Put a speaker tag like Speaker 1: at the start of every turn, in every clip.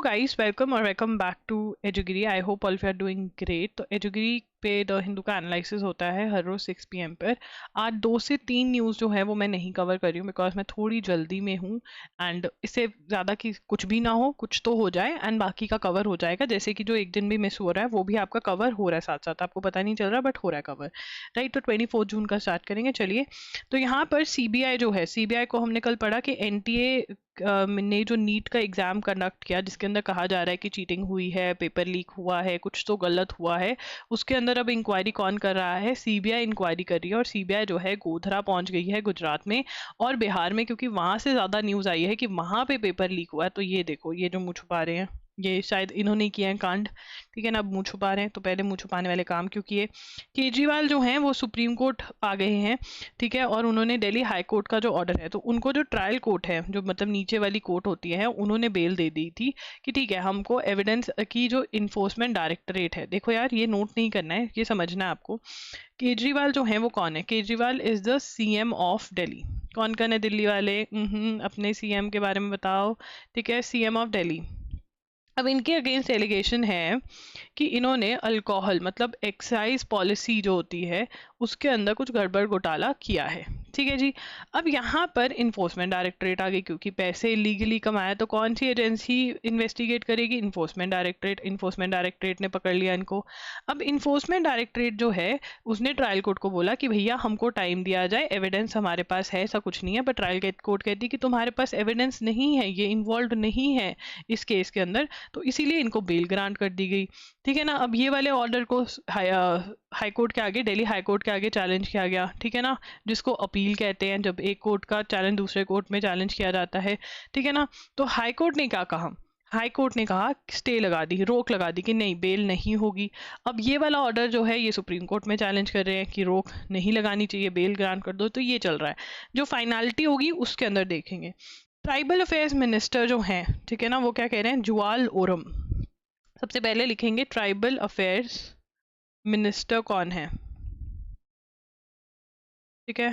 Speaker 1: Guys welcome और welcome back to एजुगिरी। I hope all you are doing great. तो एजुगिरी पे द हिंदू का एनालिसिस होता है हर रोज 6 PM पर। आज 2 से 3 न्यूज़ जो है वो मैं नहीं कवर कर रही हूँ बिकॉज मैं थोड़ी जल्दी में हूँ। एंड इससे ज़्यादा कि कुछ भी ना हो, कुछ तो हो जाए एंड बाकी का कवर हो जाएगा। जैसे कि जो एक दिन भी मिस हो रहा है वो भी आपका कवर हो रहा है, साथ साथ आपको पता नहीं चल रहा बट हो रहा है कवर। राइट, तो 24 जून का स्टार्ट करेंगे। चलिए, तो यहाँ पर सीबीआई जो है, सीबीआई को हमने कल पढ़ा कि एनटीए ने जो नीट का एग्जाम कंडक्ट किया जिसके अंदर कहा जा रहा है कि चीटिंग हुई है, पेपर लीक हुआ है, कुछ तो गलत हुआ है, उसके अंदर अब इंक्वायरी कौन कर रहा है? सीबीआई इंक्वायरी कर रही है। और सीबीआई जो है गोधरा पहुंच गई है गुजरात में और बिहार में, क्योंकि वहां से ज्यादा न्यूज आई है कि वहां पे पेपर लीक हुआ है। तो ये देखो, ये जो मुंह छुपा रहे हैं ये शायद इन्होंने किया है कांड। ठीक है ना, अब मुंह छुपा रहे हैं तो पहले मुंह छुपाने वाले काम क्यों किए? केजरीवाल जो हैं वो सुप्रीम कोर्ट आ गए हैं। ठीक है, और उन्होंने दिल्ली हाई कोर्ट का जो ऑर्डर है, तो उनको जो ट्रायल कोर्ट है, जो मतलब नीचे वाली कोर्ट होती है, उन्होंने बेल दे दी थी कि ठीक है, हमको एविडेंस की जो इन्फोर्समेंट डायरेक्टरेट है, देखो यार ये नोट नहीं करना है, ये समझना है आपको। केजरीवाल जो है वो कौन है? Kejriwal is the CM of Delhi. कौन है दिल्ली वाले? अपने सीएम के बारे में बताओ। ठीक है, सीएम ऑफ दिल्ली। अब इनके अगेंस्ट एलिगेशन है कि इन्होंने अल्कोहल मतलब एक्साइज पॉलिसी जो होती है उसके अंदर कुछ गड़बड़ घोटाला किया है। ठीक है जी। अब यहाँ पर इन्फोर्समेंट डायरेक्टरेट आ गई, क्योंकि पैसे इलीगली कमाए तो कौन सी एजेंसी इन्वेस्टिगेट करेगी? Enforcement directorate. इन्फोर्समेंट डायरेक्टरेट ने पकड़ लिया इनको। अब इन्फोर्समेंट डायरेक्टरेट जो है उसने ट्रायल कोर्ट को बोला कि भैया हमको टाइम दिया जाए, एविडेंस हमारे पास है, ऐसा कुछ नहीं है। बट ट्रायल कोर्ट कहती कि तुम्हारे पास एविडेंस नहीं है, ये इन्वॉल्व नहीं है इस केस के अंदर, तो इसीलिए इनको बेल ग्रांट कर दी गई। ठीक है ना, अब ये वाले ऑर्डर को हाई कोर्ट के आगे, दिल्ली हाई कोर्ट के आगे चैलेंज किया गया। ठीक है ना, जिसको अपील कहते हैं, जब एक कोर्ट का चैलेंज दूसरे कोर्ट में चैलेंज किया जाता है। ठीक है ना, तो हाई कोर्ट ने क्या कहा? हाई कोर्ट ने कहा, स्टे लगा दी, रोक लगा दी कि नहीं, बेल नहीं होगी। अब ये वाला ऑर्डर जो है ये सुप्रीम कोर्ट में चैलेंज कर रहे हैं कि रोक नहीं लगानी चाहिए, बेल ग्रांट कर दो। तो ये चल रहा है, जो फाइनलिटी होगी उसके अंदर देखेंगे। ट्राइबल अफेयर्स मिनिस्टर जो हैं, ठीक है ना, वो क्या कह रहे हैं? जुआल ओरम। सबसे पहले लिखेंगे ट्राइबल अफेयर्स मिनिस्टर कौन है। ठीक है,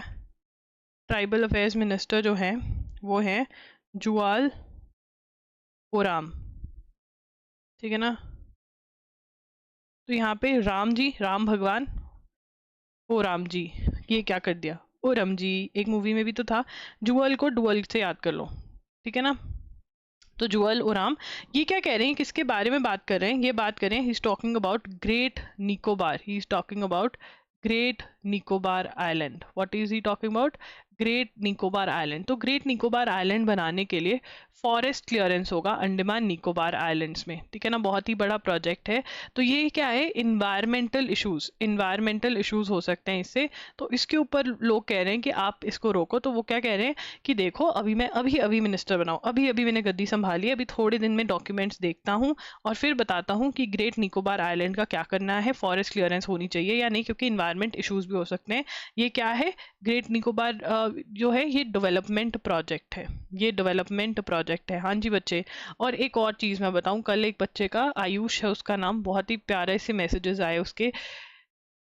Speaker 1: ट्राइबल अफेयर्स मिनिस्टर जो है वो है जुआल ओराम। ठीक है ना, तो यहाँ पे राम जी, राम भगवान, ओ राम जी, ये क्या कर दिया? ओरम जी, एक मूवी में भी तो था। जुअल को डुअल से याद कर लो। ठीक है ना, तो जुअल ओराम ये क्या कह रहे हैं, किसके बारे में बात कर रहे हैं? ये बात कर रहे हैं, he is talking about great Nicobar. He is talking about great Nicobar island. What is he talking about? Great Nicobar island. तो ग्रेट निकोबार आइलैंड बनाने के लिए फॉरेस्ट क्लियरेंस होगा अंडमान निकोबार आइलैंड्स में। ठीक है ना, बहुत ही बड़ा प्रोजेक्ट है। तो ये क्या है? इन्वायरमेंटल इश्यूज हो सकते हैं इससे। तो इसके ऊपर लोग कह रहे हैं कि आप इसको रोको। तो वो क्या कह रहे हैं कि देखो, अभी मैं अभी मिनिस्टर बनाऊं, अभी मैंने गद्दी संभाली, अभी थोड़े दिन में डॉक्यूमेंट्स देखता हूं और फिर बताता हूं कि ग्रेट निकोबार आइलैंड का क्या करना है, फॉरेस्ट क्लियरेंस होनी चाहिए या नहीं, क्योंकि इन्वायरमेंट इश्यूज भी हो सकते हैं। ये क्या है? ग्रेट निकोबार जो है ये डेवलपमेंट प्रोजेक्ट है, ये डेवलपमेंट प्रोजेक्ट है। हाँ जी बच्चे। और एक और चीज मैं बताऊं, कल एक बच्चे का, आयुष है उसका नाम, बहुत ही प्यारे से मैसेजेस आए उसके।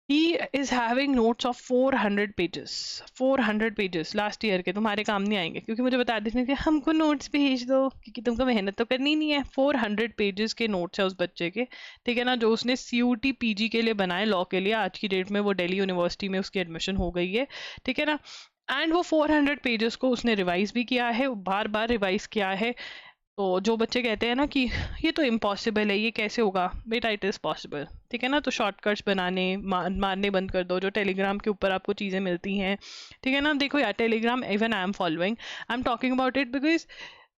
Speaker 1: He is having notes of 400 pages, 400 pages last year के। तुम्हारे काम नहीं आएंगे, क्योंकि मुझे बता देते कि हमको नोट्स भेज दो, क्योंकि तुमको मेहनत तो करनी नहीं है। 400 पेजेस के नोट्स है उस बच्चे के। ठीक है ना, जो उसने CUT PG के लिए बनाए, लॉ के लिए। आज की डेट में वो दिल्ली यूनिवर्सिटी में उसकी एडमिशन हो गई है। ठीक है ना, एंड वो 400 पेजेस को उसने रिवाइज भी किया है, बार बार रिवाइज किया है। तो जो बच्चे कहते हैं ना कि ये तो इम्पॉसिबल है, ये कैसे होगा, बेटा इट इज़ पॉसिबल। ठीक है ना, तो शॉर्टकट्स बनाने मारने बंद कर दो, जो टेलीग्राम के ऊपर आपको चीज़ें मिलती हैं। ठीक है ना, देखो यार, Telegram even I am following, I am talking about it because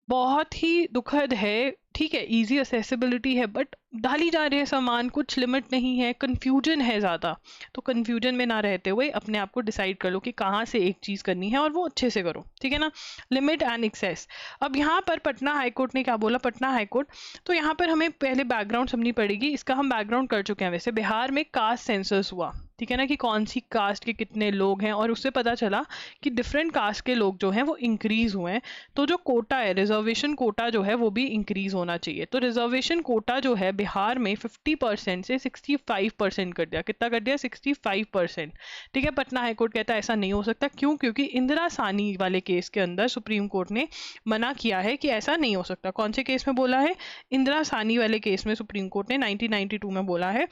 Speaker 1: बहुत ही दुखद है। ठीक है, इजी असेसिबिलिटी है, बट डाली जा रही है सामान, कुछ लिमिट नहीं है, कंफ्यूजन है ज़्यादा। तो कंफ्यूजन में ना रहते हुए अपने आप को डिसाइड कर लो कि कहाँ से एक चीज़ करनी है और वो अच्छे से करो। ठीक है ना, लिमिट एंड एक्सेस। अब यहाँ पर पटना हाईकोर्ट ने क्या बोला? पटना हाईकोर्ट, तो यहाँ पर हमें पहले बैकग्राउंड समझनी पड़ेगी। इसका हम बैकग्राउंड कर चुके हैं वैसे। बिहार में कास्ट सेंसस हुआ, ठीक है ना, कि कौन सी कास्ट के कितने लोग हैं, और उससे पता चला कि डिफरेंट कास्ट के लोग जो हैं वो इंक्रीज हुए हैं। तो जो कोटा है, रिजर्वेशन कोटा जो है वो भी इंक्रीज होना होना चाहिए। तो रिजर्वेशन कोटा जो है बिहार में 50% से 65% कर दिया। कितना कर दिया? 65%। ठीक है, पटना हाईकोर्ट कहता है ऐसा नहीं हो सकता। क्यों? क्योंकि इंदिरा साहनी वाले केस के अंदर सुप्रीम कोर्ट ने मना किया है कि ऐसा नहीं हो सकता। कौन से केस में बोला है? इंदिरा साहनी वाले केस में सुप्रीम कोर्ट ने 1992 में बोला है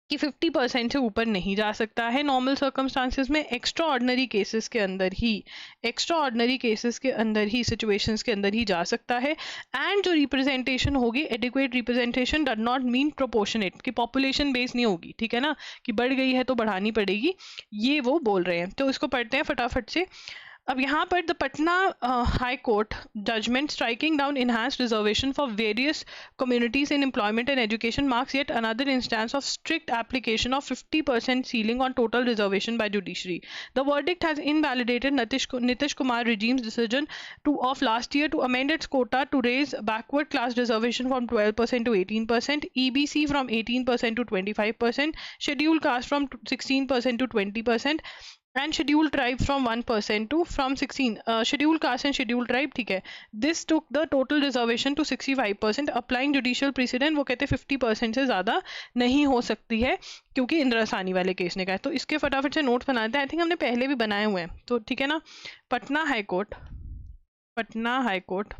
Speaker 1: कि 50% से ऊपर नहीं जा सकता है नॉर्मल सर्कमस्टांसिस में। एक्स्ट्रा ऑर्डिनरी केसेस के अंदर ही सिचुएशंस के अंदर ही जा सकता है। एंड जो रिप्रेजेंटेशन होगी, adequate representation does not mean proportionate, कि पॉपुलेशन बेस नहीं होगी। ठीक है ना, कि बढ़ गई है तो बढ़ानी पड़ेगी, ये वो बोल रहे हैं। तो इसको पढ़ते हैं फटाफट से। अब यहाँ पर the Patna high court judgment striking down enhanced reservation for various communities in employment and education marks yet another instance of strict application of 50% ceiling on total reservation by judiciary. The verdict has invalidated Nitish Kumar regime's decision of last year to amend its quota to raise backward class reservation from 12% to 18%, EBC from 18% to 25%, scheduled caste from 16% to 20%, and scheduled tribe from 1% to from 16 scheduled caste and scheduled tribe. ठीक है, this took the total reservation to 65%. applying judicial precedent, वो कहते 50% से ज़्यादा नहीं हो सकती है, क्योंकि इंदिरा साहनी वाले केस ने कहा। तो इसके फटाफट से नोट्स बनाते हैं। आई थिंक हमने पहले भी बनाए हुए हैं, तो ठीक है ना। पटना हाई कोर्ट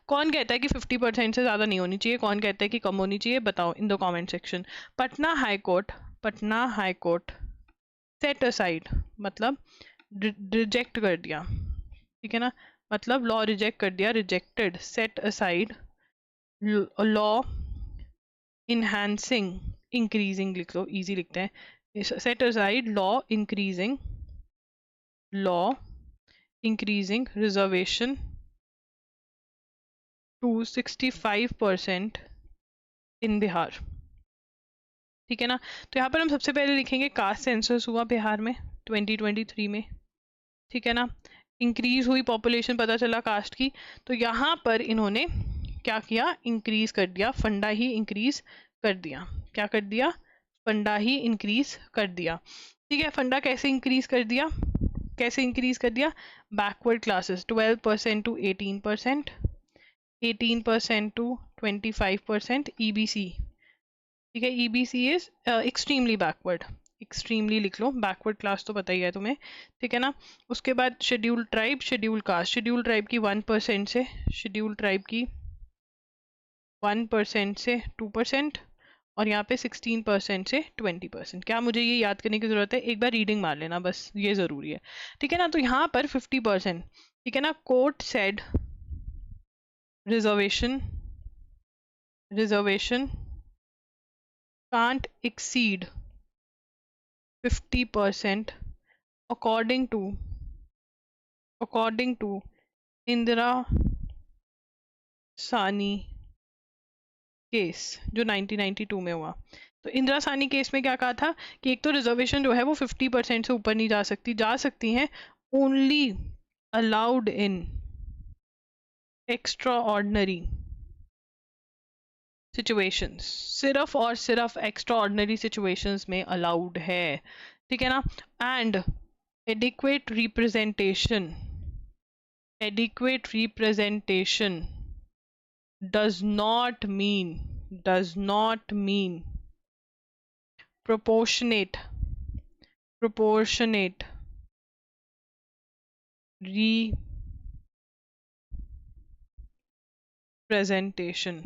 Speaker 1: कौन कहता है कि 50% से ज़्यादा नहीं होनी चाहिए, कौन कहता है कि कम होनी चाहिए, बताओ in the comment section. Patna high court set aside मतलब रिजेक्ट कर दिया। ठीक है ना, मतलब लॉ रिजेक्ट कर दिया, rejected. Set aside law enhancing, increasing लिख लो, इजी लिखते हैं। Set aside law increasing reservation to 65% in Bihar. ठीक है ना, तो यहाँ पर हम सबसे पहले लिखेंगे कास्ट सेंसस हुआ बिहार में 2023 में। ठीक है ना, इंक्रीज हुई पॉपुलेशन, पता चला कास्ट की, तो यहाँ पर इन्होंने क्या किया? इंक्रीज कर दिया, फंडा ही इंक्रीज कर दिया। क्या कर दिया? फंडा ही इंक्रीज कर दिया। ठीक है, फंडा कैसे इंक्रीज कर दिया? Backward classes 12% to 18%, 18% to 25%, EBC। ठीक है, EBC is extremely backward, extremely लिख लो, बैकवर्ड क्लास तो पता ही है तुम्हें। ठीक है ना, उसके बाद scheduled tribe, scheduled caste. Scheduled tribe की 1% से 2%, और यहाँ पे 16% से 20%। क्या मुझे ये याद करने की जरूरत है? एक बार रीडिंग मार लेना, बस ये जरूरी है। ठीक है ना, तो यहाँ पर 50%। ठीक है ना, court said reservation can't exceed 50% according to Indira Sahni case जो 1992 में हुआ। तो इंदिरा साहनी केस में क्या कहा था कि एक तो रिजर्वेशन जो है वो 50% से ऊपर नहीं जा सकती हैं, only allowed in extra ordinary situations, सिर्फ और सिर्फ एक्स्ट्रा ऑर्डिनरी सिचुएशंस में अलाउड है। ठीक है ना, and adequate representation does not mean proportionate representation।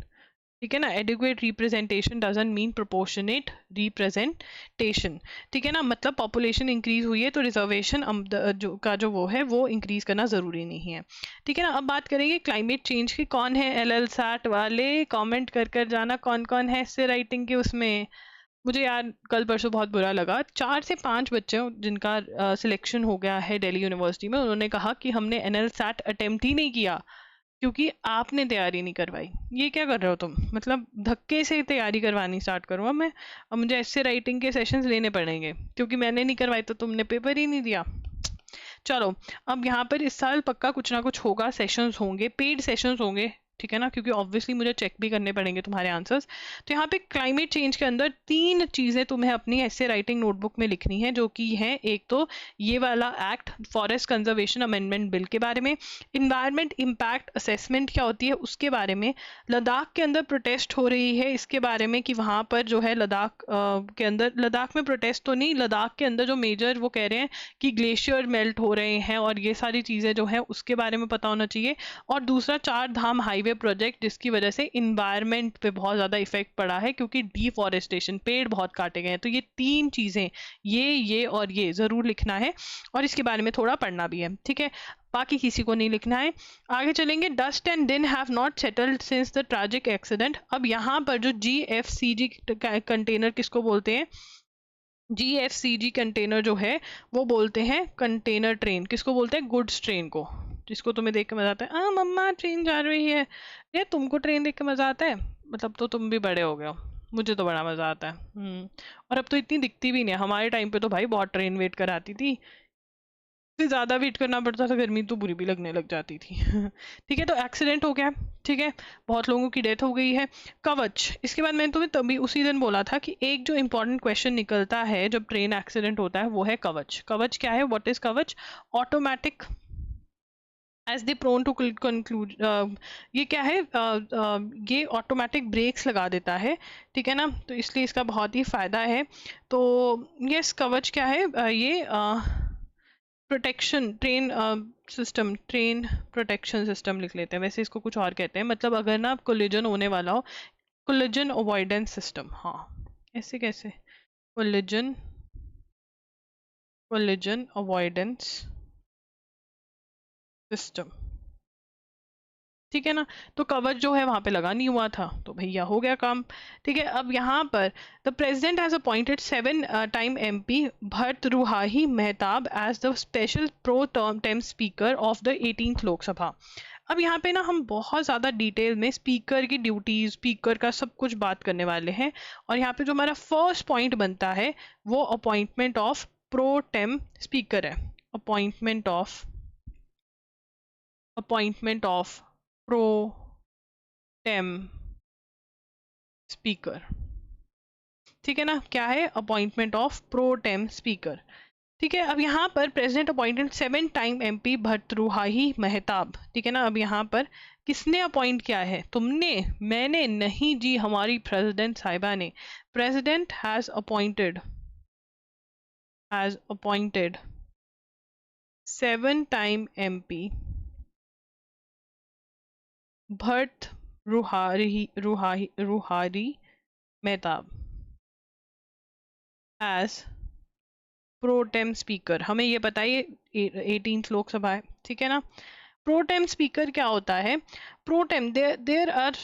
Speaker 1: ठीक है ना, adequate representation doesn't mean proportionate representation. ठीक है ना, मतलब पॉपुलेशन इंक्रीज हुई है तो रिजर्वेशन जो वो है वो इंक्रीज करना ज़रूरी नहीं है। ठीक है ना, अब बात करेंगे क्लाइमेट चेंज की। कौन है LLSAT वाले? कमेंट कर जाना कौन कौन है इससे राइटिंग के उसमें। मुझे यार कल परसों बहुत बुरा लगा, 4 से 5 बच्चे जिनका सिलेक्शन हो गया है दिल्ली यूनिवर्सिटी में, उन्होंने कहा कि हमने NLSAT अटेम्प्ट ही नहीं किया क्योंकि आपने तैयारी नहीं करवाई। ये क्या कर रहे हो तुम? मतलब धक्के से तैयारी करवानी स्टार्ट करूँगा मैं, अब मुझे ऐसे राइटिंग के सेशंस लेने पड़ेंगे क्योंकि मैंने नहीं करवाई तो तुमने पेपर ही नहीं दिया। चलो, अब यहाँ पर इस साल पक्का कुछ ना कुछ होगा, सेशंस होंगे, पेड सेशंस होंगे ठीक है ना, क्योंकि ऑब्वियसली मुझे चेक भी करने पड़ेंगे तुम्हारे आंसर्स। तो यहाँ पे क्लाइमेट चेंज के अंदर 3 चीज़ें तुम्हें अपनी ऐसे राइटिंग नोटबुक में लिखनी है, जो कि है एक तो ये वाला act forest conservation amendment bill के बारे में, इन्वायरमेंट इम्पैक्ट असेसमेंट क्या होती है उसके बारे में, लद्दाख के अंदर प्रोटेस्ट हो रही है इसके बारे में कि वहाँ पर जो है लद्दाख के अंदर, लद्दाख में प्रोटेस्ट तो नहीं, लद्दाख के अंदर जो मेजर वो कह रहे हैं कि ग्लेशियर मेल्ट हो रहे हैं और ये सारी चीज़ें जो है उसके बारे में पता होना चाहिए। और दूसरा चार धाम हाईवे प्रोजेक्ट, जिसकी वजह से इन्वायरमेंट पे बहुत ज़्यादा इफेक्ट पड़ा है क्योंकि डिफॉरेस्टेशन, पेड़ बहुत काटे गए हैं। तो ये 3 चीज़ें, ये और ये ज़रूर लिखना है और इसके बारे में थोड़ा पढ़ना भी है, ठीक है। बाकी किसी को नहीं लिखना है। आगे चलेंगे, डस्ट एंड दिन have not settled since the tragic accident. अब यहाँ पर जो GFCG कंटेनर किसको बोलते हैं, GFCG कंटेनर जो है वो बोलते हैं कंटेनर ट्रेन, किसको बोलते हैं, गुड्स ट्रेन को, जिसको तुम्हें देख के मजा आता है, मम्मा ट्रेन जा रही है, ये तुमको ट्रेन देख के मजा आता है, मतलब तो तुम भी बड़े हो गए हो, मुझे तो बड़ा मजा आता है। और अब तो इतनी दिखती भी नहीं है, हमारे टाइम पे तो भाई बहुत ट्रेन वेट कराती थी, फिर ज़्यादा वेट करना पड़ता था, गर्मी तो बुरी भी लगने लग जाती थी। ठीक है, तो एक्सीडेंट हो गया, ठीक है, बहुत लोगों की डेथ हो गई है। कवच, इसके बाद मैंने तुम्हें तभी उसी दिन बोला था कि एक जो इंपॉर्टेंट क्वेश्चन निकलता है जब ट्रेन एक्सीडेंट होता है वो है कवच। कवच क्या है, what is Kavach, automatic as they prone to conclude, ये क्या है, ये ऑटोमेटिक ब्रेक्स लगा देता है, ठीक है ना, तो इसलिए इसका बहुत ही फायदा है। तो यस, कवच क्या है, ये protection train system, train protection system लिख लेते हैं, वैसे इसको कुछ और कहते हैं, मतलब अगर ना कोलिजन होने वाला हो, कोलिजन अवॉइडेंस सिस्टम, हाँ ऐसे कैसे, कोलिजन, कोलिजन अवॉइडेंस सिस्टम, ठीक है ना। तो कवच जो है वहां पे लगा नहीं हुआ था, तो भैया हो गया काम, ठीक है। अब यहाँ पर the president has appointed 7 time MP Bhartruhari Mahtab as the special pro tem speaker of the 18th Lok Sabha. अब यहाँ पे ना हम बहुत ज़्यादा डिटेल में स्पीकर की ड्यूटीज, स्पीकर का सब कुछ बात करने वाले हैं, और यहाँ पे जो हमारा फर्स्ट पॉइंट बनता है वो appointment of pro tem speaker है, appointment of pro tem speaker, ठीक है ना, क्या है, appointment of pro tem speaker, ठीक है। अब यहाँ पर president appointed 7 time MP Bhartruhari Mahtab, ठीक है ना। अब यहाँ पर किसने अपॉइंट किया है, तुमने, मैंने, नहीं जी, हमारी प्रेसिडेंट साहिबा ने। President has appointed 7 time MP Bhartruhari Mahtab as pro tem speaker. हमें ये बताइए 18th लोकसभा है, ठीक है ना। प्रोटेम स्पीकर क्या होता है, pro tem, there are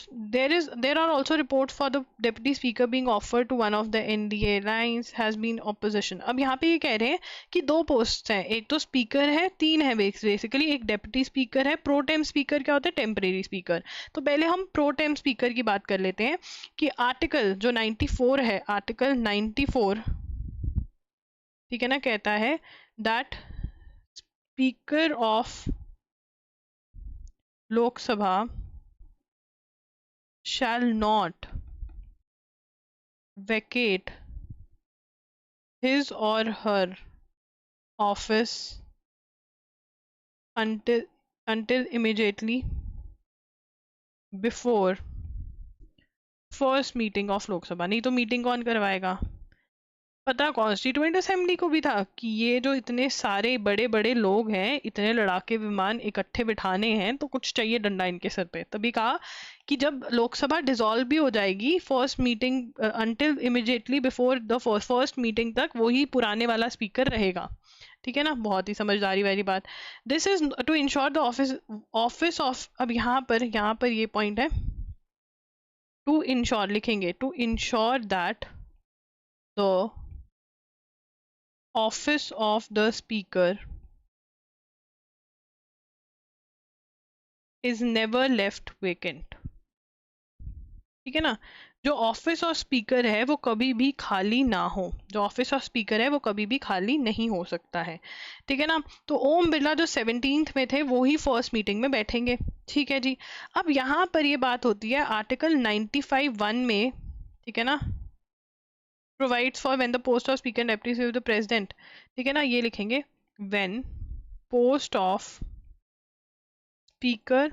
Speaker 1: also report for the deputy speaker being offered to one of the NDA lines has been opposition. अब यहाँ पे ये कह रहे हैं कि 2 पोस्ट हैं, एक तो स्पीकर है, 3 है बेसिकली, एक डेप्यूटी स्पीकर है। प्रोटेम स्पीकर क्या होता है, टेम्परेरी स्पीकर। तो पहले हम प्रोटेम स्पीकर की बात कर लेते हैं कि आर्टिकल जो 94 है, आर्टिकल 94, ठीक है ना, कहता है that speaker of Lok Sabha shall not vacate his or her office until immediately before first meeting of लोक सभा। नहीं तो मीटिंग कौन करवाएगा, पता कॉन्स्टिट्यूएंट असेंबली को भी था कि ये जो इतने सारे बड़े बड़े लोग हैं, इतने लड़ाके विमान इकट्ठे बिठाने हैं, तो कुछ चाहिए डंडा इनके सर पे। तभी कहा कि जब लोकसभा डिसॉल्व भी हो जाएगी, first meeting until immediately before the first meeting तक वही पुराने वाला स्पीकर रहेगा, ठीक है ना। बहुत ही समझदारी वाली बात। This is to ensure the office of, अब यहाँ पर ये पॉइंट है, टू इंश्योर लिखेंगे, to ensure that the office of the speaker is never left vacant, ठीक है ना। जो ऑफिस ऑफ स्पीकर है वो कभी भी खाली ना हो, जो ऑफिस ऑफ स्पीकर है वो कभी भी खाली नहीं हो सकता है, ठीक है ना। तो ओम बिरला जो 17th में थे वो ही फर्स्ट मीटिंग में बैठेंगे, ठीक है जी। अब यहाँ पर ये बात होती है आर्टिकल 95(1) में, ठीक है ना, provides for when the post of speaker and deputy the president, ठीक है ना, ये लिखेंगे when post of speaker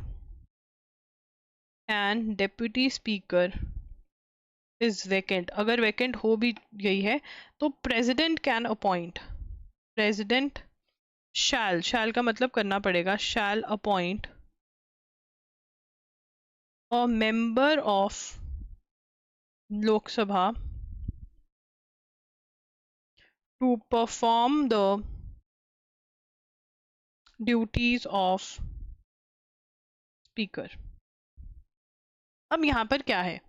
Speaker 1: and deputy speaker is vacant, अगर वैकेंट हो भी गई है तो president can appoint, president shall का मतलब करना पड़ेगा, shall appoint a member of Lok Sabha to perform the duties of speaker. अब यहाँ पर क्या है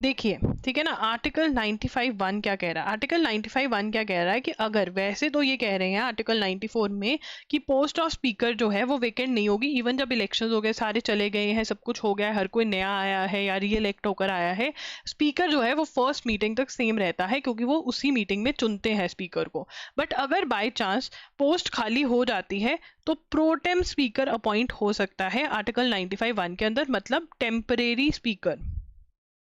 Speaker 1: देखिए, ठीक है ना, आर्टिकल 95(1) क्या कह रहा है, आर्टिकल 95(1) क्या कह रहा है कि अगर, वैसे तो ये कह रहे हैं आर्टिकल 94 में कि पोस्ट ऑफ स्पीकर जो है वो वेकेंट नहीं होगी, इवन जब इलेक्शंस हो गए, सारे चले गए हैं, सब कुछ हो गया है, हर कोई नया आया है या री इलेक्ट होकर आया है, स्पीकर जो है वो फर्स्ट मीटिंग तक सेम रहता है क्योंकि वो उसी मीटिंग में चुनते हैं स्पीकर को। बट अगर बाई चांस पोस्ट खाली हो जाती है तो प्रोटेम स्पीकर अपॉइंट हो सकता है आर्टिकल 95(1) के अंदर, मतलब टेम्परेरी स्पीकर।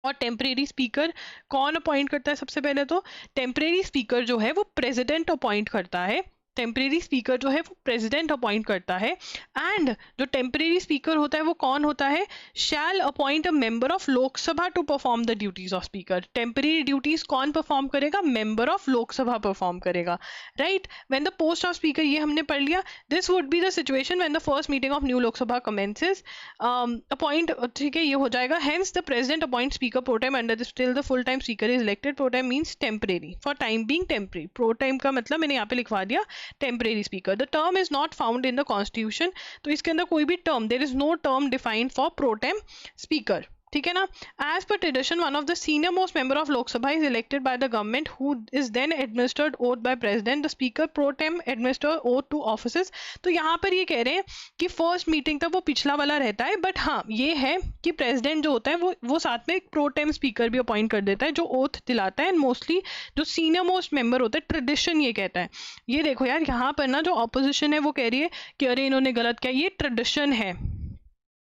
Speaker 1: और टेम्परेरी स्पीकर कौन अपॉइंट करता है, सबसे पहले तो टेम्परेरी स्पीकर जो है वो प्रेसिडेंट अपॉइंट करता है, टेम्परेरी स्पीकर जो है वो प्रेसिडेंट अपॉइंट करता है। एंड जो टेम्परेरी स्पीकर होता है वो कौन होता है, shall appoint a member of Lok Sabha to perform the duties of speaker. Temporary duties कौन परफॉर्म करेगा, मेंबर ऑफ लोकसभा परफॉर्म करेगा, right. When the post of speaker, ये हमने पढ़ लिया, this would be the situation when the first meeting of new Lok Sabha commences, appoint, ठीक है, ये हो जाएगा। Hence the president appoint speaker pro tem under this till the full time speaker is elected. Pro tem means temporary, for time being temporary, pro tem का मतलब मैंने यहाँ पे लिखवा दिया temporary speaker. The term is not found in the constitution, तो इसके अंदर कोई भी term, there is no term defined for pro tem speaker, ठीक है ना। As per tradition one of the senior most member of Lok Sabha is elected by the government who is then administered oath by president, the speaker pro tem administer oath to offices. तो यहाँ पर ये कह रहे हैं कि फर्स्ट मीटिंग तक वो पिछला वाला रहता है, बट हाँ ये है कि प्रेसिडेंट जो होता है वो साथ में एक प्रो टेम स्पीकर भी अपॉइंट कर देता है जो ओथ दिलाता है, एंड मोस्टली जो सीनियर मोस्ट मेंबर होता है, ट्रेडिशन ये कहता है। ये देखो यार, यहाँ पर ना जो ऑपोजिशन है वो कह रही है कि अरे इन्होंने गलत किया, ये ट्रेडिशन है,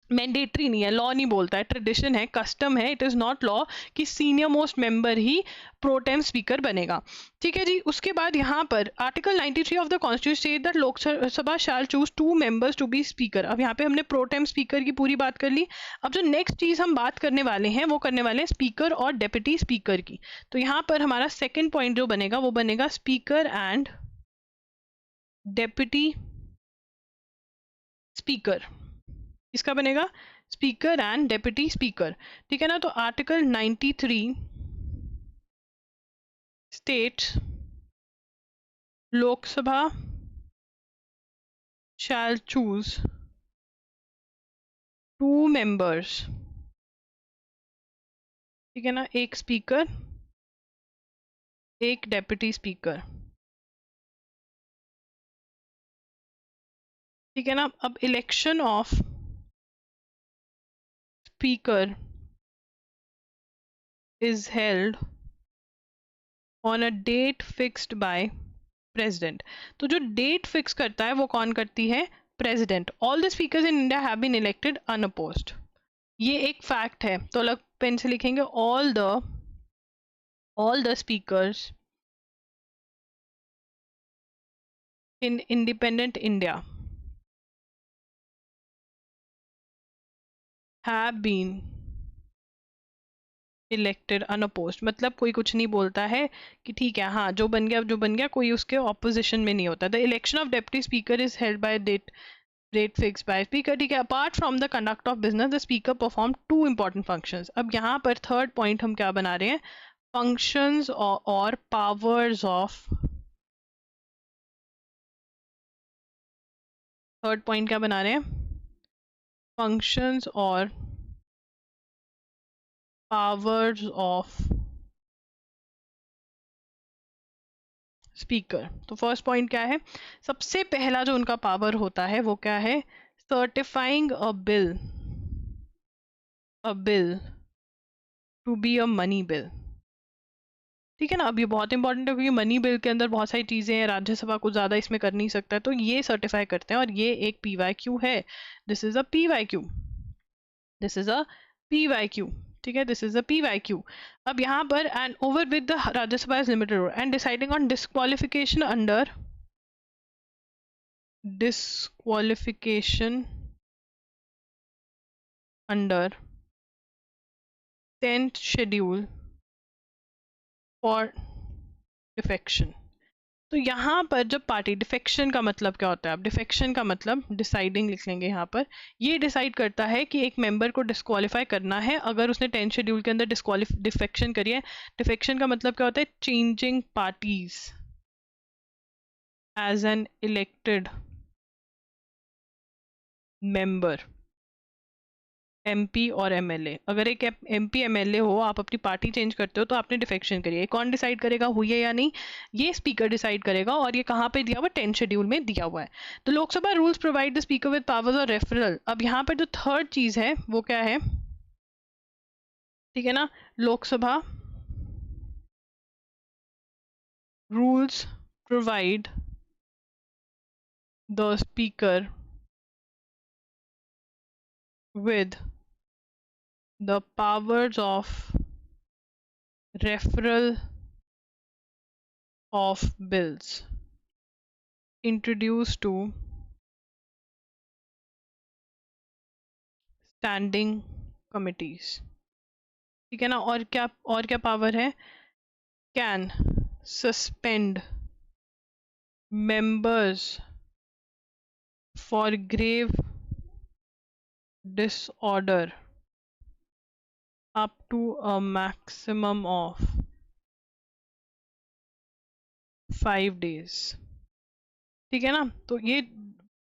Speaker 1: मैंडेटरी नहीं है, लॉ नहीं बोलता है, ट्रेडिशन है, कस्टम है, इट इज नॉट लॉ कि सीनियर मोस्ट मेंबर ही प्रोटेम स्पीकर बनेगा, ठीक है जी। उसके बाद यहाँ पर article 93 of the constitution state that Lok Sabha shall choose 2 members to be speaker. अब यहाँ पे हमने प्रोटेम स्पीकर की पूरी बात कर ली। अब जो नेक्स्ट चीज हम बात करने वाले हैं वो करने वाले हैं स्पीकर और डेप्यूटी स्पीकर की। तो यहाँ पर हमारा सेकेंड पॉइंट जो बनेगा वो बनेगा स्पीकर एंड डेप्यूटी स्पीकर। इसका बनेगा स्पीकर एंड डेप्यूटी स्पीकर, ठीक है ना। तो article 93 states Lok Sabha shall choose 2 members, ठीक है ना, एक स्पीकर एक डेप्यूटी स्पीकर, ठीक है ना। अब election of speaker is held on a date fixed by president। तो जो डेट फिक्स करता है वो कौन करती है, president. All the speakers in India have been elected unopposed, ये एक फैक्ट है, तो अलग पेन से लिखेंगे all the speakers in independent India have been elected unopposed. मतलब कोई कुछ नहीं बोलता है कि ठीक है, हाँ जो बन गया, कोई उसके ऑपोजिशन में नहीं होता। The election of deputy speaker is held by date fix by speaker, ठीक है। Apart from the conduct of business the speaker perform 2 important functions. अब यहाँ पर थर्ड पॉइंट हम क्या बना रहे हैं, फंक्शंस और पावर्स ऑफ, थर्ड पॉइंट क्या बना रहे हैं, फंक्शंस और पावर्स ऑफ स्पीकर। तो फर्स्ट पॉइंट क्या है, सबसे पहला जो उनका पावर होता है वो क्या है, certifying a bill to be a money bill. ठीक है ना, अब ये बहुत इंपॉर्टेंट है क्योंकि मनी बिल के अंदर बहुत सारी चीजें हैं, राज्यसभा को ज्यादा इसमें कर नहीं सकता है, तो ये सर्टिफाई करते हैं और ये एक PYQ है। This is a PYQ, this is a PYQ। ठीक है, दिस इज अ PYQ। अब यहाँ पर and over with the Rajya Sabha is limited and deciding on disqualification under disqualification under 10th schedule for defection। तो यहाँ पर जब पार्टी, डिफेक्शन का मतलब क्या होता है, अब डिफेक्शन का मतलब डिसाइडिंग लिख लेंगे यहाँ पर, ये डिसाइड करता है कि एक मेंबर को डिस्क्वालीफाई करना है अगर उसने 10th शेड्यूल के अंदर डिफेक्शन करी है। डिफेक्शन का मतलब क्या होता है, changing parties as an elected member, MP और MLA। अगर एक MP MLA हो, आप अपनी पार्टी चेंज करते हो तो आपने डिफेक्शन करी है। कौन डिसाइड करेगा हुई है या नहीं, ये स्पीकर डिसाइड करेगा, और ये कहाँ पे दिया हुआ है, 10th शेड्यूल में दिया हुआ है। तो Lok Sabha rules provide the speaker with powers और रेफरल। अब यहाँ पर जो थर्ड चीज है वो क्या है, ठीक है ना, Lok Sabha rules provide the speaker with the powers of referral of bills introduced to standing committees। ठीक है ना, और क्या पावर है, can suspend members for grave disorder up to a maximum of 5 days। ठीक है ना, तो ये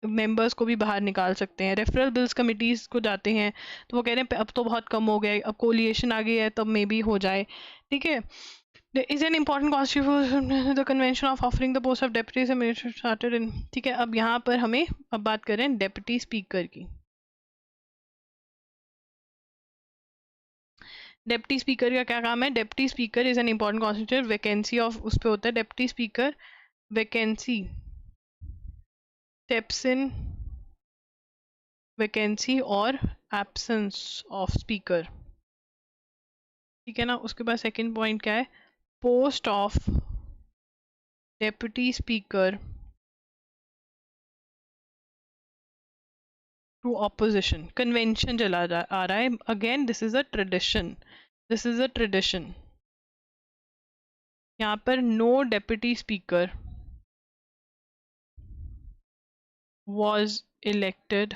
Speaker 1: मेंबर्स को भी बाहर निकाल सकते हैं। रेफरल बिल्स कमिटीज को जाते हैं तो वो कह रहे हैं अब तो बहुत कम हो गया है, अब कोलिएशन आ गई है, तब मे बी हो जाए। ठीक है, is an important constitution the convention of offering the post of deputy started in. ठीक है, अब यहाँ पर हमें अब बात करें डेप्यूटी स्पीकर की। डेप्टी स्पीकर का क्या काम है, deputy speaker is an important constitute, vacancy of उस पर होता है deputy speaker, vacancy steps in vacancy और एब्सेंस ऑफ स्पीकर। ठीक है ना, उसके बाद सेकंड पॉइंट क्या है, post of deputy speaker to opposition, convention चला आ रहा है, again this is a tradition, this is a tradition. यहाँ पर no deputy speaker was elected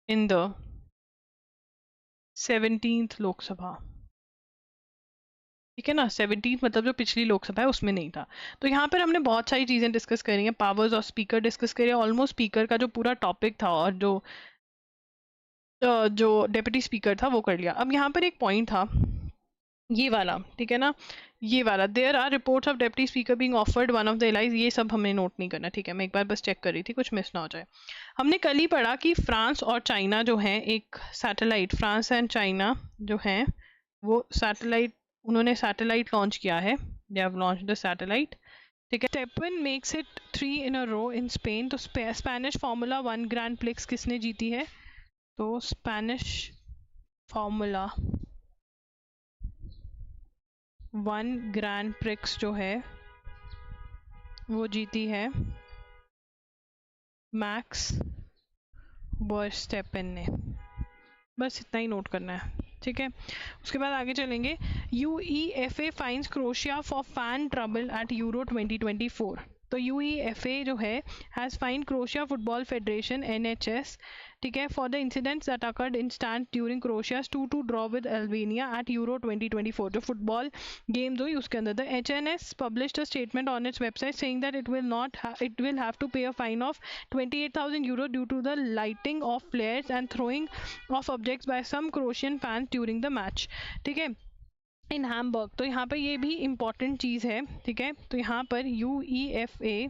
Speaker 1: in the 17th Lok Sabha. ठीक है ना, 17th मतलब जो पिछली लोकसभा है उसमें नहीं था। तो यहाँ पर हमने बहुत सारी चीजें डिस्कस करी हैं, पावर्स और स्पीकर डिस्कस करिए, ऑलमोस्ट स्पीकर का जो पूरा टॉपिक था और जो डेप्यूटी स्पीकर था वो कर लिया। अब यहाँ पर एक पॉइंट था ये वाला, ठीक है ना, ये वाला, there are reports of deputy speaker being offered one of the allies, ये सब हमें नोट नहीं करना। ठीक है, मैं एक बार बस चेक कर रही थी कुछ मिस ना हो जाए। हमने कल ही पढ़ा कि फ्रांस और चाइना जो है एक सैटेलाइट, फ्रांस एंड चाइना जो हैं वो सैटेलाइट, उन्होंने सैटेलाइट लॉन्च किया है, they have launched the satellite. ठीक है, Verstappen makes it 3 in a row in Spain. तो स्पेनिश फार्मूला 1 ग्रैंड प्रिक्स किसने जीती है, तो स्पेनिश फार्मूला 1 ग्रैंड प्रिक्स जो है वो जीती है मैक्स वर्स्टेपन ने। बस इतना ही नोट करना है। ठीक है, उसके बाद आगे चलेंगे। UEFA fines Croatia for fan trouble at Euro 2024। तो UEFA जो है has fine Croatia football federation NHS, ठीक है, for the incidents that occurred in stand during Croatia's 2-2 draw with Albania at Euro 2024। जो फुटबॉल गेम्स हुई उसके अंदर the HNS published a statement on its website saying that it will have to pay a fine of 28,000 euro due to the lighting of flares and throwing of objects by some Croatian fans during the match. ठीक है, इन Hamburg. तो यहाँ पर ये भी important चीज़ है। ठीक है, तो यहाँ पर UEFA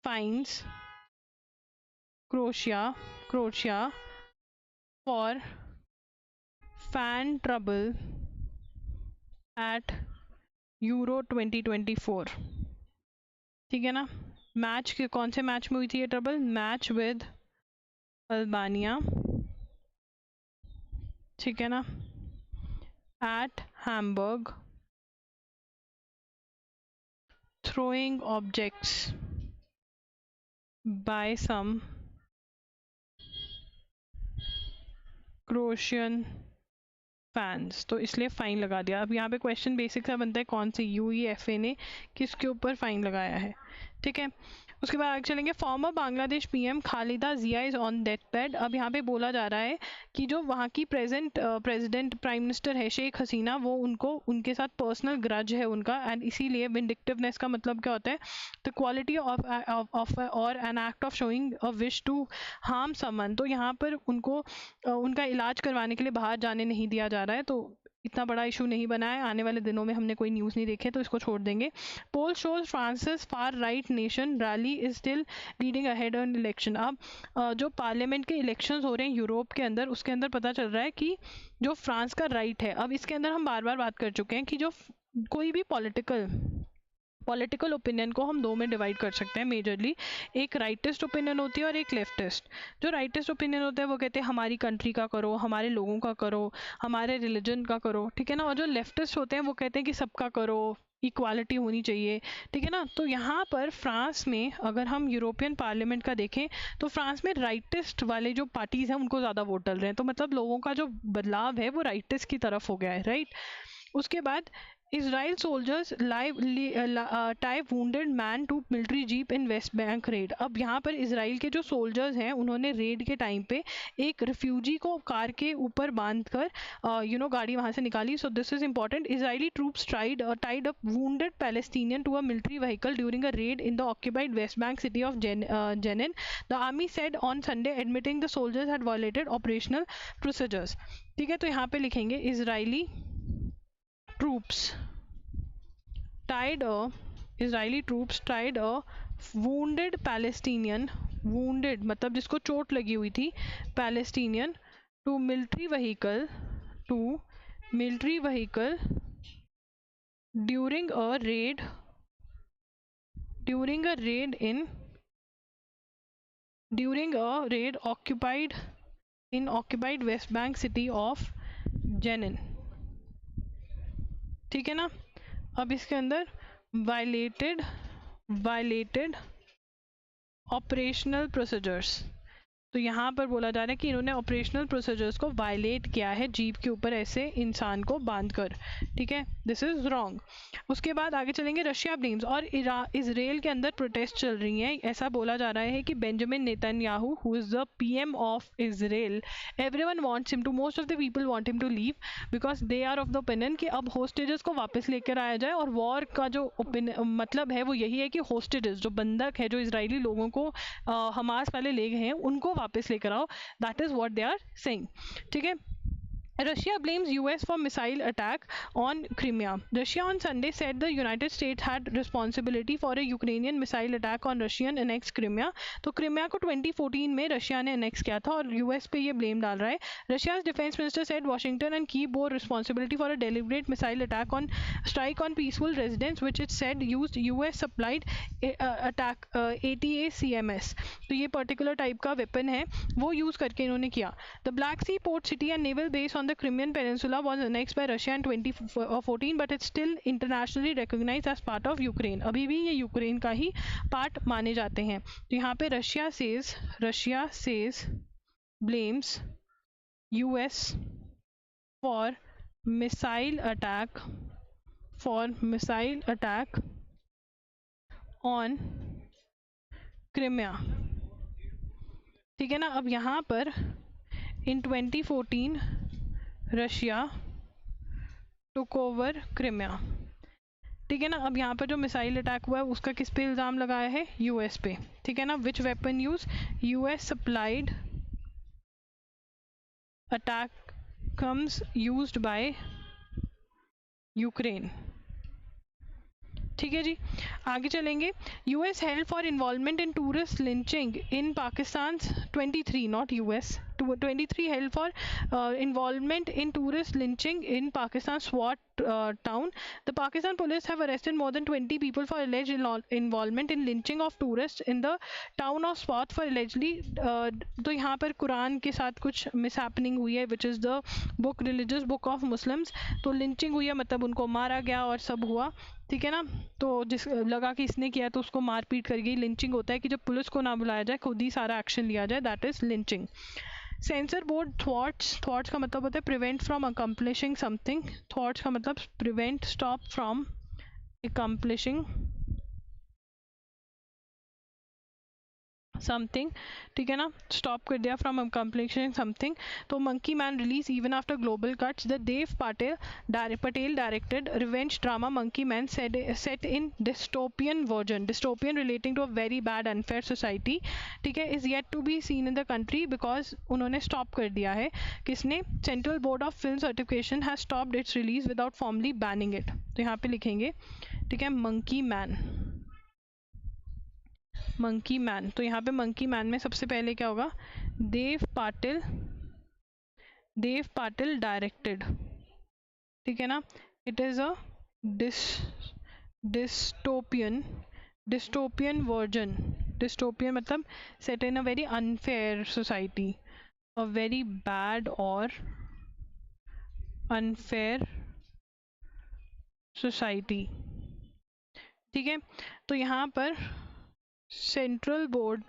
Speaker 1: fines Croatia for fan trouble at Euro 2024। ठीक है ना, मैच के कौन से मैच में हुई थी ये ट्रबल? मैच विद अल्बानिया, ठीक है ना, at Hamburg, throwing objects by some Croatian fans, तो इसलिए फ़ाइन लगा दिया। अब यहाँ पे क्वेश्चन बेसिक सा बनता है, कौन सी यूईएफए ने किसके ऊपर फ़ाइन लगाया है, ठीक है। उसके बाद आगे चलेंगे। Former Bangladesh PM Khaleda Zia is on death bed. अब यहाँ पे बोला जा रहा है कि जो वहाँ की प्रेसिडेंट प्राइम मिनिस्टर है शेख हसीना, वो उनके साथ पर्सनल ग्रज है उनका, एंड इसीलिए विंडिक्टिवनेस का मतलब क्या होता है? The quality of or an act of showing a wish to harm someone. तो यहाँ पर उनको उनका इलाज करवाने के लिए बाहर जाने नहीं दिया जा रहा है, तो इतना बड़ा इशू नहीं बना है। आने वाले दिनों में हमने कोई न्यूज़ नहीं देखे तो इसको छोड़ देंगे। Poll shows France's far right nation rally is still leading ahead on election. अब जो पार्लियामेंट के इलेक्शंस हो रहे हैं यूरोप के अंदर, उसके अंदर पता चल रहा है कि जो फ्रांस का राइट है, अब इसके अंदर हम बार बार बात कर चुके हैं कि जो कोई भी पॉलिटिकल ओपिनियन को हम दो में डिवाइड कर सकते हैं मेजरली। एक राइटिस्ट ओपिनियन होती है और एक लेफ्टिस्ट। जो राइटिस्ट ओपिनियन होता है वो कहते हैं हमारी कंट्री का करो, हमारे लोगों का करो, हमारे रिलीजन का करो, ठीक है ना। और जो लेफ्टिस्ट होते हैं वो कहते हैं कि सबका करो, इक्वालिटी होनी चाहिए, ठीक है ना। तो यहाँ पर फ्रांस में अगर हम यूरोपियन पार्लियामेंट का देखें तो फ्रांस में राइटिस्ट वाले जो पार्टीज़ हैं उनको ज़्यादा वोट डल रहे हैं, तो मतलब लोगों का जो बदलाव है वो राइटिस्ट की तरफ हो गया है, राइट। उसके बाद Israel soldiers tie wounded man to military jeep in West Bank raid। अब यहाँ पर इसराइल के जो सोल्जर्स हैं उन्होंने रेड के टाइम पे एक रिफ्यूजी को कार के ऊपर बांध कर गाड़ी वहाँ से निकाली। So this is important. Israeli troops tied up wounded Palestinian to a military vehicle during a raid in the occupied West Bank city of Jenin. The army said on Sunday, admitting the soldiers had violated operational procedures। ठीक है, तो यहाँ पे लिखेंगे Israeli troops tied a wounded Palestinian, wounded मतलब जिसको चोट लगी हुई थी, Palestinian to military vehicle during a raid occupied West Bank city of Jenin, ठीक है ना। अब इसके अंदर वायलेटेड ऑपरेशनल प्रोसीजर्स, तो यहाँ पर बोला जा रहा है कि इन्होंने ऑपरेशनल प्रोसीजर्स को वायलेट किया है जीप के ऊपर ऐसे इंसान को बांधकर, ठीक है, दिस इज रॉन्ग। उसके बाद आगे चलेंगे। रशिया ब्लेम्स, और इसराइल के अंदर प्रोटेस्ट चल रही हैं। ऐसा बोला जा रहा है कि Benjamin Netanyahu who is the PM of Israel, everyone wants him to, most of the people want him to leave because they are of the opinion कि अब होस्टेजेस को वापस लेकर आया जाए। और वॉर का जो मतलब है वो यही है कि होस्टेजेस जो बंधक है, जो इसराइली लोगों को हमास वाले ले गए हैं, उनको वापस लेकर आओ। That is what they are saying, ठीक है। Russia blames US for missile attack on Crimea. Russia on Sunday said the United States had responsibility for a Ukrainian missile attack on Russian annexed Crimea. तो क्रिमिया को 2014 में Russia ने annex किया था और US पे ये ब्लेम डाल रहा है। Russia's defense minister said Washington and Kyiv bore responsibility for a deliberate missile attack on strike on peaceful residents, which it said used US supplied attack ATACMS। तो ये पर्टिकुलर टाइप का weapon है, वो use करके इन्होंने किया। The Black Sea port city and naval base on the Crimean Peninsula was annexed by Russia in 2014, but it's still internationally recognized as part of Ukraine। अभी भी ये यूक्रेन का ही पार्ट माने जाते हैं। तो यहाँ पे Russia says blames US for missile attack on Crimea, ठीक है ना। अब यहाँ पर in 2014 Russia took over Crimea, ठीक है ना। अब यहाँ पर जो मिसाइल अटैक हुआ है उसका किस पे इल्ज़ाम लगाया है? यूएस पे, ठीक है ना। Which weapon use? US supplied ATACMS used by Ukraine, ठीक है जी, आगे चलेंगे। US help for involvement in tourist lynching in Pakistan 23, not US, 23 help for involvement in tourist lynching in Pakistan SWAT town. The Pakistan police have arrested more than 20 people for alleged involvement in lynching of tourists in the town of SWAT for allegedly तो यहाँ पर कुरान के साथ कुछ mishappening हुई है, which is the book, religious book of Muslims. तो lynching हुई है, मतलब उनको मारा गया और सब हुआ, ठीक है ना। तो जिस लगा कि इसने किया तो उसको मारपीट कर गई। लिंचिंग होता है कि जब पुलिस को ना बुलाया जाए, खुद ही सारा एक्शन लिया जाए, that is lynching. Censor board thwarts का मतलब होता है prevent from accomplishing something. Thwarts का मतलब prevent, stop from accomplishing something, ठीक है ना, स्टॉप कर दिया फ्रॉम अकम्प्लिशिंग समथिंग। तो Monkey Man release even after global cuts. The Dev Patel directed revenge drama Monkey Man set in dystopian version, dystopian relating to a very bad unfair society, ठीक है, is yet to be seen in the country because उन्होंने stop कर दिया है। किसने? Central board of film certification has stopped it's release without formally banning it. तो यहाँ पे लिखेंगे, ठीक है, मंकी मैन, मंकी मैन। तो यहाँ पे मंकी मैन में सबसे पहले क्या होगा? देव पाटिल डायरेक्टेड, ठीक है ना। It is a dystopian version. Dystopian मतलब set in a very unfair society, a very bad or unfair society, ठीक है। तो यहाँ पर central board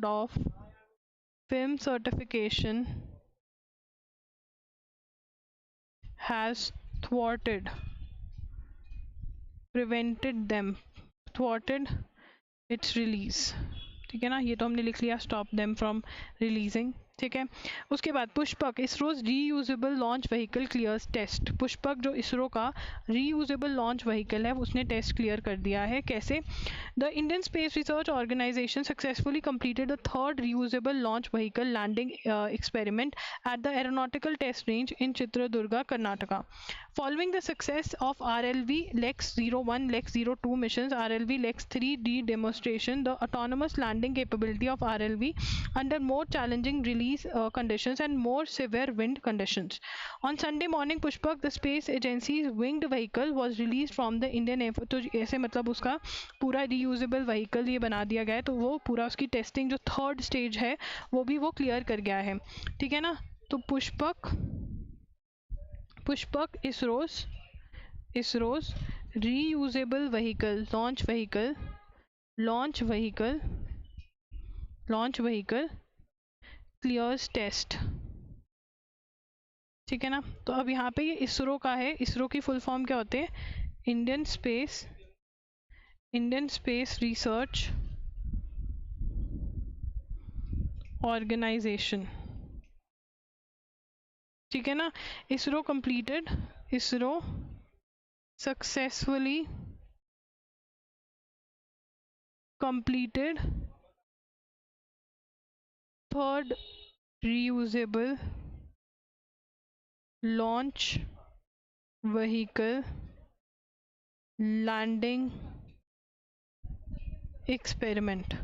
Speaker 1: of film certification has thwarted its release, ठीक है ना। ये तो हमने लिख लिया, स्टॉप देम फ्रॉम रिलीजिंग, ठीक है। उसके बाद Pushpak, ISRO's reusable launch vehicle clears test. Pushpak जो इसरो का रीयूजेबल लॉन्च व्हीकल है, उसने टेस्ट क्लियर कर दिया है। कैसे? The Indian Space Research Organisation successfully completed the third reusable launch vehicle landing experiment at the aeronautical test range in Chitradurga, Karnataka. Following the success of RLV LEX 01, LEX 02 missions, RLV LEX 3D demonstration, the autonomous landing capability of RLV under more challenging release conditions and more severe wind conditions. On Sunday morning, Pushpak, the space agency's winged vehicle, was released from the Indian Air Force. तो ऐसे मतलब उसका पूरा reusable vehicle ये बना दिया गया है, तो वो पूरा उसकी टेस्टिंग जो थर्ड स्टेज है वो भी वो क्लियर कर गया है, ठीक है ना। तो Pushpak ISRO's reusable vehicle launch vehicle clears test, ठीक है ना। तो अब यहाँ पे ये इसरो का है। इसरो की फुल फॉर्म क्या होते हैं? इंडियन स्पेस रिसर्च ऑर्गेनाइजेशन, ठीक है ना। ISRO successfully completed third reusable launch vehicle landing experiment।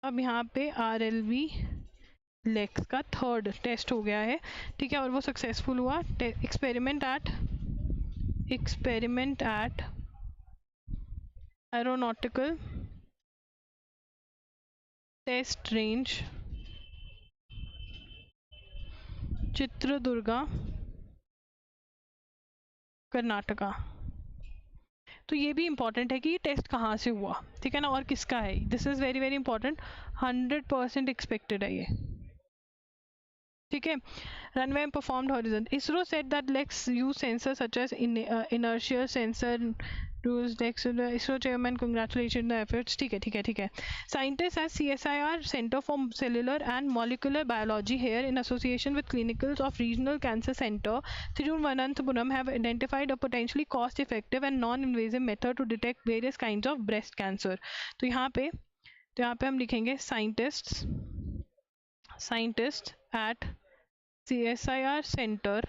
Speaker 1: अब यहाँ पे RLV लेक्स का थर्ड टेस्ट हो गया है, ठीक है, और वो सक्सेसफुल हुआ। Experiment at aeronautical test range Chitradurga, Karnataka. तो ये भी इंपॉर्टेंट है कि ये टेस्ट कहाँ से हुआ, ठीक है ना, और किसका है। This is very very important, 100% expected है ये, ठीक है। Runway end performed horizon. ISRO set that let's use sensor such as inertial sensor rules. ISRO chairman congratulation the efforts, ठीक है। Scientist at CSIR centre for cellular and molecular biology here in association with clinicals of regional cancer centre Thiruvananthapuram have identified a potentially cost effective and non-invasive method to detect various kinds of breast cancer। तो यहाँ पे हम लिखेंगे scientist at CSIR centre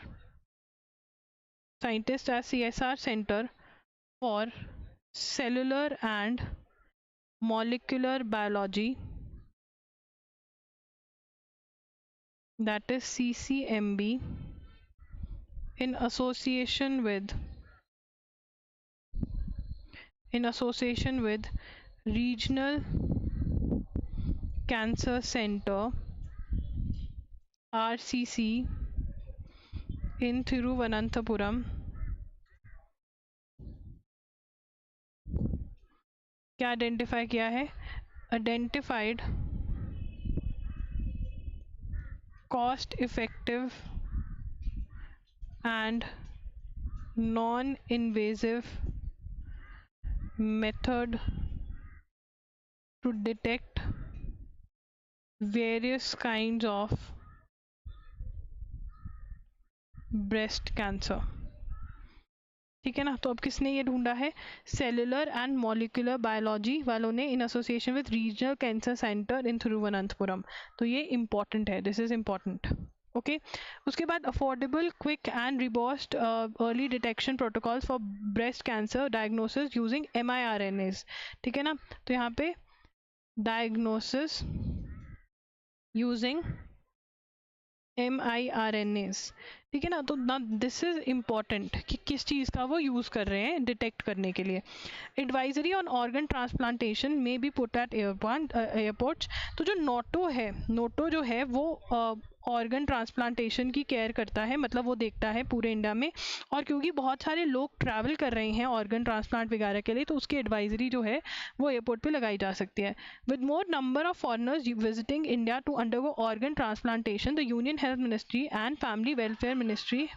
Speaker 1: scientist at CSR Center for Cellular and Molecular Biology, that is CCMB, in association with Regional Cancer Center RCC in Thiruvananthapuram, क्या identify किया है? Identified cost effective and non-invasive method to detect various kinds of breast cancer. ठीक है ना? तो अब किसने ये ढूंढा है? सेलुलर एंड मॉलिक्यूलर बायोलॉजी वालों ने in association with regional cancer centre in Thiruvananthapuram. तो ये इंपॉर्टेंट है, दिस इज इंपॉर्टेंट. ओके उसके बाद affordable quick and robust early detection protocols for breast cancer diagnosis using mRNAs. ठीक है ना? तो यहाँ पे डायग्नोसिस यूजिंग mRNAs. ठीक है ना? तो ना दिस इज इम्पॉर्टेंट कि किस चीज़ का वो यूज़ कर रहे हैं डिटेक्ट करने के लिए. एडवाइजरी ऑन ऑर्गन ट्रांसप्लांटेशन में बी पुट एट एयरपोर्ट्स. तो जो नोटो जो है वो ऑर्गन ट्रांसप्लांटेशन की केयर करता है, मतलब वो देखता है पूरे इंडिया में. और क्योंकि बहुत सारे लोग ट्रैवल कर रहे हैं ऑर्गन ट्रांसप्लांट वगैरह के लिए, तो उसकी एडवाइजरी जो है वो एयरपोर्ट पे लगाई जा सकती है. With more number of foreigners visiting India to undergo organ transplantation, the union health ministry and family welfare ministry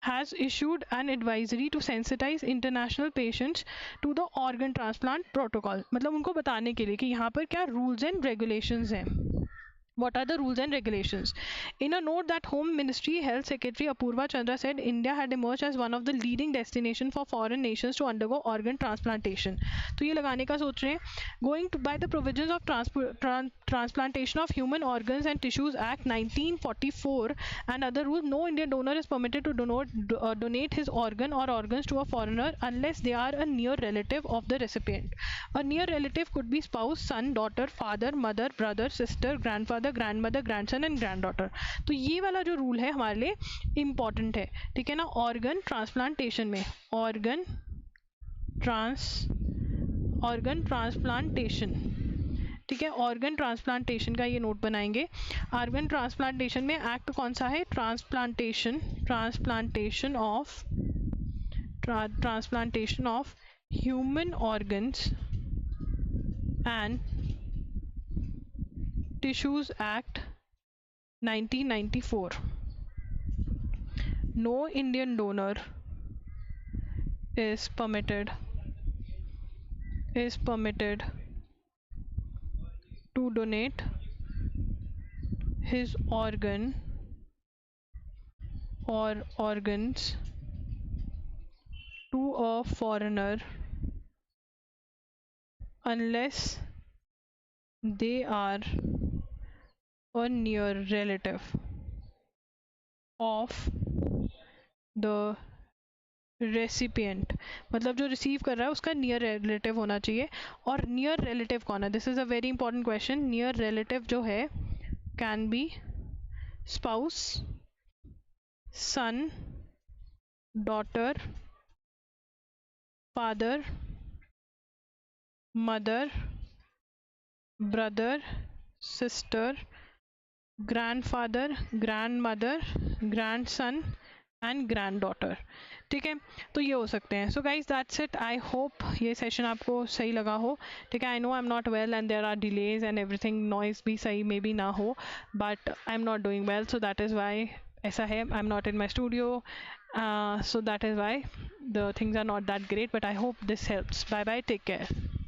Speaker 1: has issued an advisory to sensitize international patients to the organ transplant protocol. मतलब उनको बताने के लिए कि यहाँ पर क्या rules and regulations हैं. What are the rules and regulations? In a note that Home Ministry Health Secretary Apurva Chandra said, India had emerged as one of the leading destinations for foreign nations to undergo organ transplantation. तो ये लगाने का सोच रहे हैं. Going to by the provisions of Transplantation of Human Organs and Tissues Act 1944 and other rules, no Indian donor is permitted to donate his organ or organs to a foreigner unless they are a near relative of the recipient. A near relative could be spouse, son, daughter, father, mother, brother, sister, grandfather, grandmother, grandson and granddaughter. तो ये वाला जो rule है हमारे लिए important है. ठीक है ना? ऑर्गन ट्रांसप्लांटेशन में ऑर्गन ट्रांसप्लांटेशन. ठीक है, ऑर्गन ट्रांसप्लांटेशन का ये नोट बनाएंगे. ऑर्गन ट्रांसप्लांटेशन में एक्ट कौन सा है? Transplantation of human organs and Tissues Act 1994. No Indian donor is permitted to donate his organ or organs to a foreigner unless they are a near relative of the recipient. मतलब जो receive कर रहा है उसका near relative होना चाहिए. और near relative कौन है? This is a very important question. Near relative जो है can be spouse, son, daughter, father, mother, brother, sister, grandfather, grandmother, grandson and granddaughter. ठीक है, तो ये हो सकते हैं. So guys that's it. I hope ये सेशन आपको सही लगा हो. ठीक है, I know I am not well and there are delays and everything. Noise भी सही मे बी ना हो, but I am not doing well, so that is why ऐसा है. आई am not in my studio, so that is why the things are not that great, but I hope this helps. Bye bye, take care.